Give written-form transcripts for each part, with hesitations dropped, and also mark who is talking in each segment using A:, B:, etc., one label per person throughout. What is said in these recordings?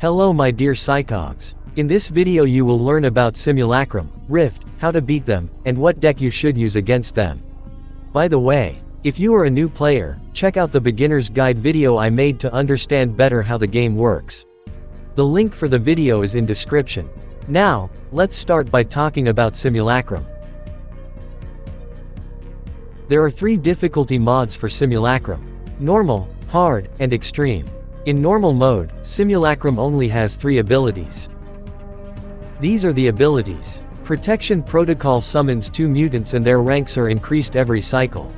A: Hello my dear Psychogs. In this video you will learn about Simulacrum, Rift, how to beat them, and what deck you should use against them. By the way, if you are a new player, check out the beginner's guide video I made to understand better how the game works. The link for the video is in description. Now, let's start by talking about Simulacrum. There are 3 difficulty mods for Simulacrum: Normal, Hard, and Extreme. In Normal mode, Simulacrum only has 3 abilities. These are the abilities. Protection Protocol summons 2 mutants and their ranks are increased every cycle.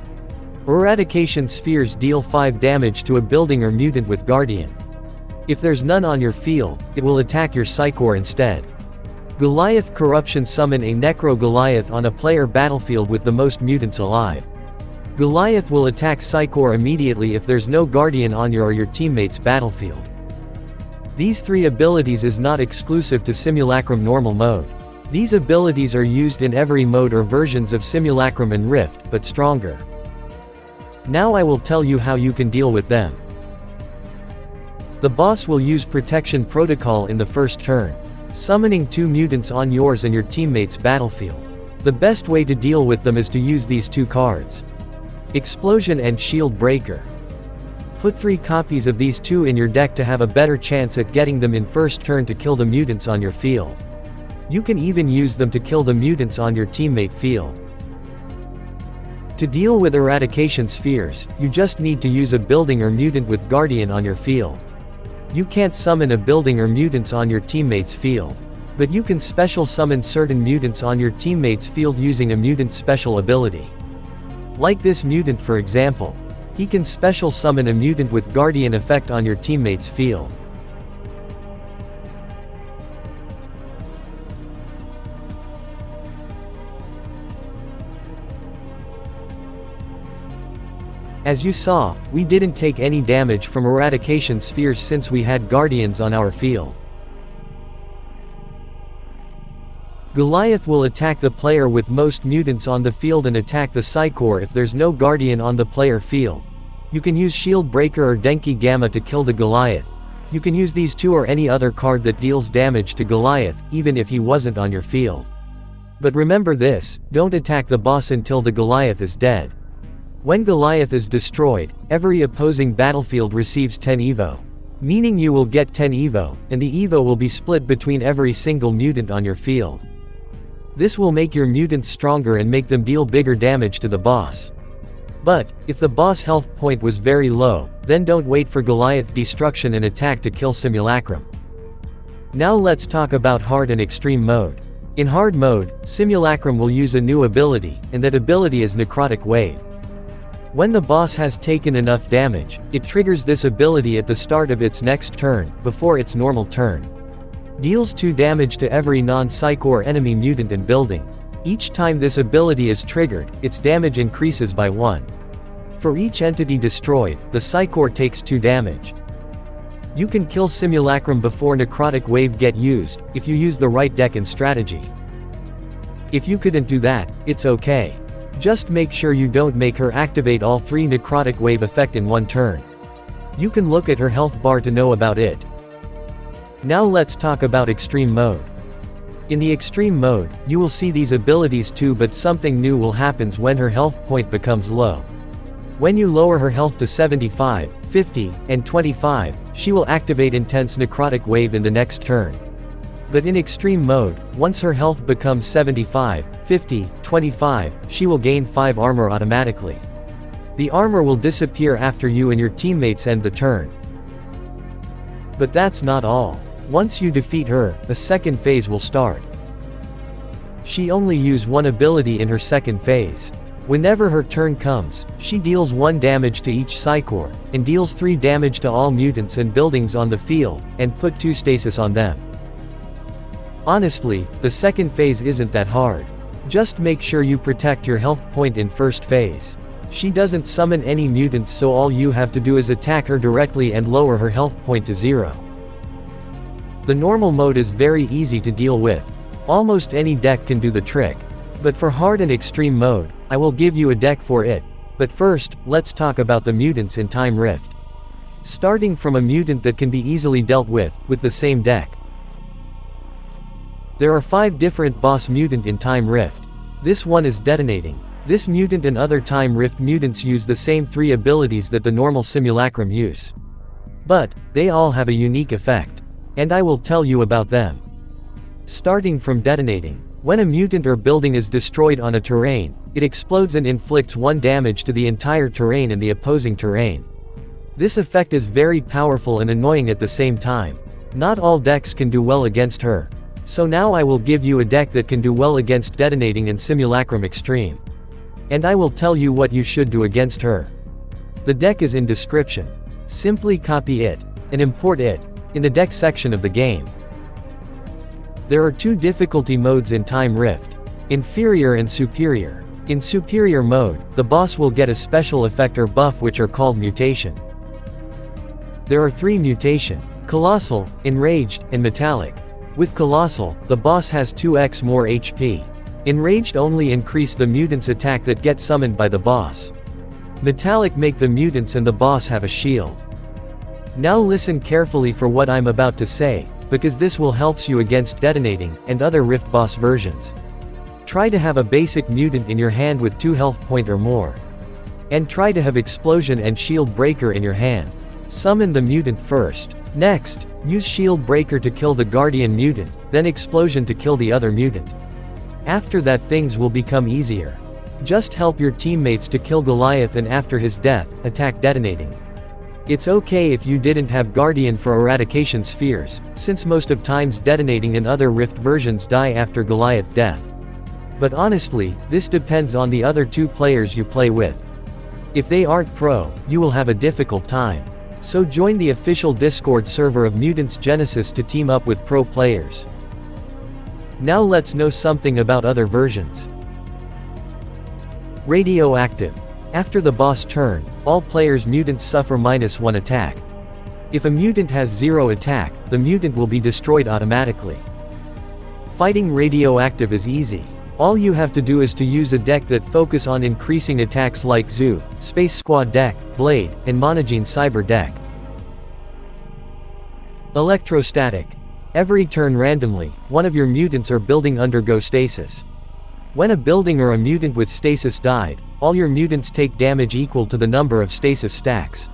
A: Eradication Spheres deal 5 damage to a building or mutant with Guardian. If there's none on your field, it will attack your Psychor instead. Goliath Corruption summon a Necro Goliath on a player battlefield with the most mutants alive. Goliath will attack Psychor immediately if there's no Guardian on your or your teammate's battlefield. These 3 abilities is not exclusive to Simulacrum Normal mode. These abilities are used in every mode or versions of Simulacrum and Rift, but stronger. Now I will tell you how you can deal with them. The boss will use Protection Protocol in the first turn, summoning 2 mutants on yours and your teammate's battlefield. The best way to deal with them is to use these 2 cards: Explosion and Shield Breaker. Put 3 copies of these 2 in your deck to have a better chance at getting them in first turn to kill the mutants on your field. You can even use them to kill the mutants on your teammate field. To deal with Eradication Spheres, you just need to use a building or mutant with Guardian on your field. You can't summon a building or mutants on your teammate's field, but you can special summon certain mutants on your teammate's field using a mutant special ability. Like this mutant for example. He can special summon a mutant with Guardian effect on your teammate's field. As you saw, we didn't take any damage from Eradication Spheres since we had Guardians on our field. Goliath will attack the player with most mutants on the field and attack the Psychor if there's no Guardian on the player field. You can use Shield Breaker or Denki Gamma to kill the Goliath. You can use these 2 or any other card that deals damage to Goliath, even if he wasn't on your field. But remember this, don't attack the boss until the Goliath is dead. When Goliath is destroyed, every opposing battlefield receives 10 Evo. Meaning you will get 10 Evo, and the Evo will be split between every single mutant on your field. This will make your mutants stronger and make them deal bigger damage to the boss. But, if the boss health point was very low, then don't wait for Goliath destruction and attack to kill Simulacrum. Now let's talk about Hard and Extreme mode. In Hard mode, Simulacrum will use a new ability, and that ability is Necrotic Wave. When the boss has taken enough damage, it triggers this ability at the start of its next turn, before its normal turn. Deals 2 damage to every non-Psychor enemy mutant and building. Each time this ability is triggered, its damage increases by 1. For each entity destroyed, the Psychor takes 2 damage. You can kill Simulacrum before Necrotic Wave get used, if you use the right deck and strategy. If you couldn't do that, it's okay. Just make sure you don't make her activate all 3 Necrotic Wave effect in one turn. You can look at her health bar to know about it. Now let's talk about Extreme mode. In the Extreme mode, you will see these abilities too, but something new will happen when her health point becomes low. When you lower her health to 75, 50, and 25, she will activate Intense Necrotic Wave in the next turn. But in Extreme mode, once her health becomes 75, 50, 25, she will gain 5 armor automatically. The armor will disappear after you and your teammates end the turn. But that's not all. Once you defeat her, a second phase will start. She only uses 1 ability in her second phase. Whenever her turn comes, she deals 1 damage to each Psychor, and deals 3 damage to all mutants and buildings on the field, and put 2 stasis on them. Honestly, the second phase isn't that hard. Just make sure you protect your health point in first phase. She doesn't summon any mutants, so all you have to do is attack her directly and lower her health point to 0. The normal mode is very easy to deal with. Almost any deck can do the trick. But for Hard and Extreme mode, I will give you a deck for it. But first, let's talk about the mutants in Time Rift. starting from a mutant that can be easily dealt with the same deck. There are 5 different boss mutant in Time Rift. This one is Detonating. This mutant and other Time Rift mutants use the same 3 abilities that the normal Simulacrum use. But, they all have a unique effect. And I will tell you about them. Starting from Detonating. When a mutant or building is destroyed on a terrain, it explodes and inflicts 1 damage to the entire terrain and the opposing terrain. This effect is very powerful and annoying at the same time. Not all decks can do well against her. So now I will give you a deck that can do well against Detonating and Simulacrum Extreme. And I will tell you what you should do against her. The deck is in description. Simply copy it, and import it, in the deck section of the game. There are 2 difficulty modes in Time Rift. Inferior and Superior. In Superior mode, the boss will get a special effect or buff which are called Mutation. There are 3 mutation: Colossal, Enraged, and Metallic. With Colossal, the boss has 2x more HP. Enraged only increase the mutant's attack that get summoned by the boss. Metallic make the mutants and the boss have a shield. Now listen carefully for what I'm about to say, because this will help you against Detonating and other Rift boss versions. Try to have a basic mutant in your hand with 2 health point or more. And try to have Explosion and Shield Breaker in your hand. Summon the mutant first. Next, use Shield Breaker to kill the Guardian mutant, then Explosion to kill the other mutant. After that things will become easier. Just help your teammates to kill Goliath and after his death, attack Detonating. It's okay if you didn't have Guardian for Eradication Spheres, since most of times Detonating and other Rift versions die after Goliath death. But honestly, this depends on the other 2 players you play with. If they aren't pro, you will have a difficult time. So join the official Discord server of MUTANTS Genesis to team up with pro players. Now let's know something about other versions. Radioactive. After the boss turn, all players' mutants suffer -1 attack. If a mutant has 0 attack, the mutant will be destroyed automatically. Fighting Radioactive is easy. All you have to do is to use a deck that focus on increasing attacks like Zoo, Space Squad deck, Blade, and Monogene Cyber deck. Electrostatic. Every turn randomly, one of your mutants or building undergo stasis. When a building or a mutant with stasis died, all your mutants take damage equal to the number of stasis stacks.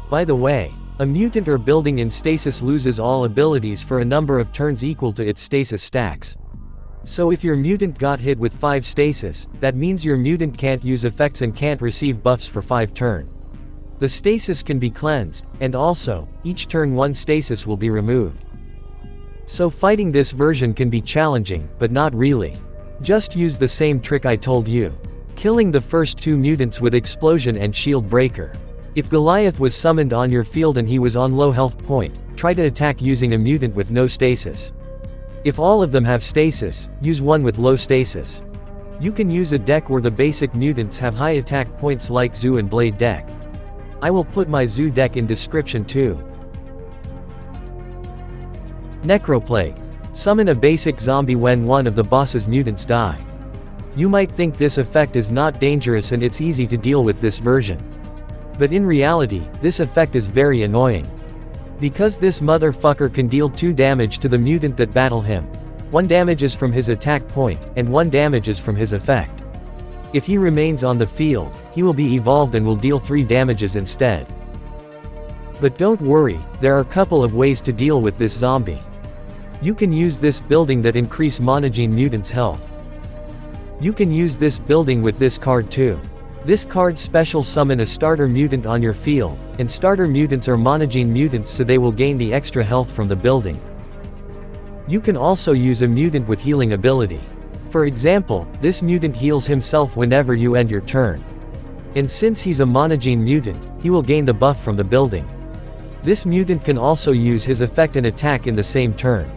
A: By the way, a mutant or building in stasis loses all abilities for a number of turns equal to its stasis stacks. So if your mutant got hit with 5 stasis, that means your mutant can't use effects and can't receive buffs for 5 turns. The stasis can be cleansed, and also, each turn 1 stasis will be removed. So fighting this version can be challenging, but not really. Just use the same trick I told you. Killing the first 2 mutants with Explosion and Shield Breaker. If Goliath was summoned on your field and he was on low health point, try to attack using a mutant with no stasis. If all of them have stasis, use one with low stasis. You can use a deck where the basic mutants have high attack points like Zoo and Blade deck. I will put my Zoo deck in description too. Necroplague. Summon a basic zombie when one of the boss's mutants die. You might think this effect is not dangerous and it's easy to deal with this version. But in reality, this effect is very annoying. Because this motherfucker can deal 2 damage to the mutant that battle him. 1 damage is from his attack point, and 1 damage is from his effect. If he remains on the field, he will be evolved and will deal 3 damages instead. But don't worry, there are a couple of ways to deal with this zombie. You can use this building that increase monogene mutants' health. You can use this building with this card too. This card special summon a starter mutant on your field, and starter mutants are monogene mutants so they will gain the extra health from the building. You can also use a mutant with healing ability. For example, this mutant heals himself whenever you end your turn. And since he's a monogene mutant, he will gain the buff from the building. This mutant can also use his effect and attack in the same turn.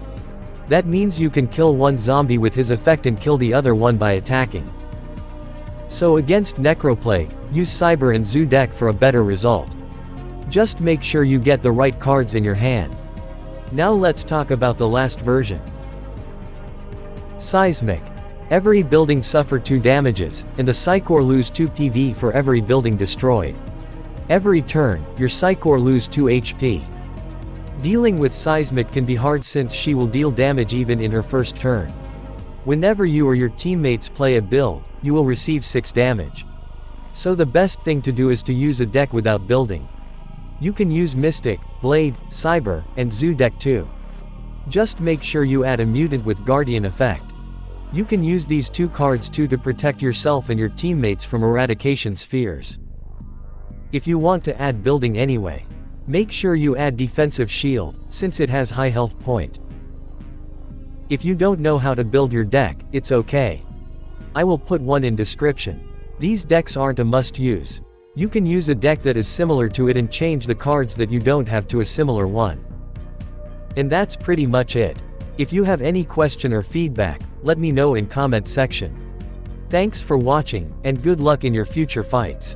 A: That means you can kill one zombie with his effect and kill the other one by attacking. So against Necroplague, use Cyber and Zoo deck for a better result. Just make sure you get the right cards in your hand. Now let's talk about the last version. Seismic. Every building suffer 2 damages, and the Psychor lose 2 PV for every building destroyed. Every turn, your Psychor lose 2 HP. Dealing with Seismic can be hard since she will deal damage even in her first turn. Whenever you or your teammates play a build, you will receive 6 damage. So the best thing to do is to use a deck without building. You can use Mystic, Blade, Cyber, and Zoo deck too. Just make sure you add a mutant with Guardian effect. You can use these 2 cards too to protect yourself and your teammates from Eradication Spheres. If you want to add building anyway, make sure you add Defensive Shield, since it has high health point. If you don't know how to build your deck, it's okay. I will put one in description. These decks aren't a must-use. You can use a deck that is similar to it and change the cards that you don't have to a similar one. And that's pretty much it. If you have any question or feedback, let me know in comment section. Thanks for watching, and good luck in your future fights.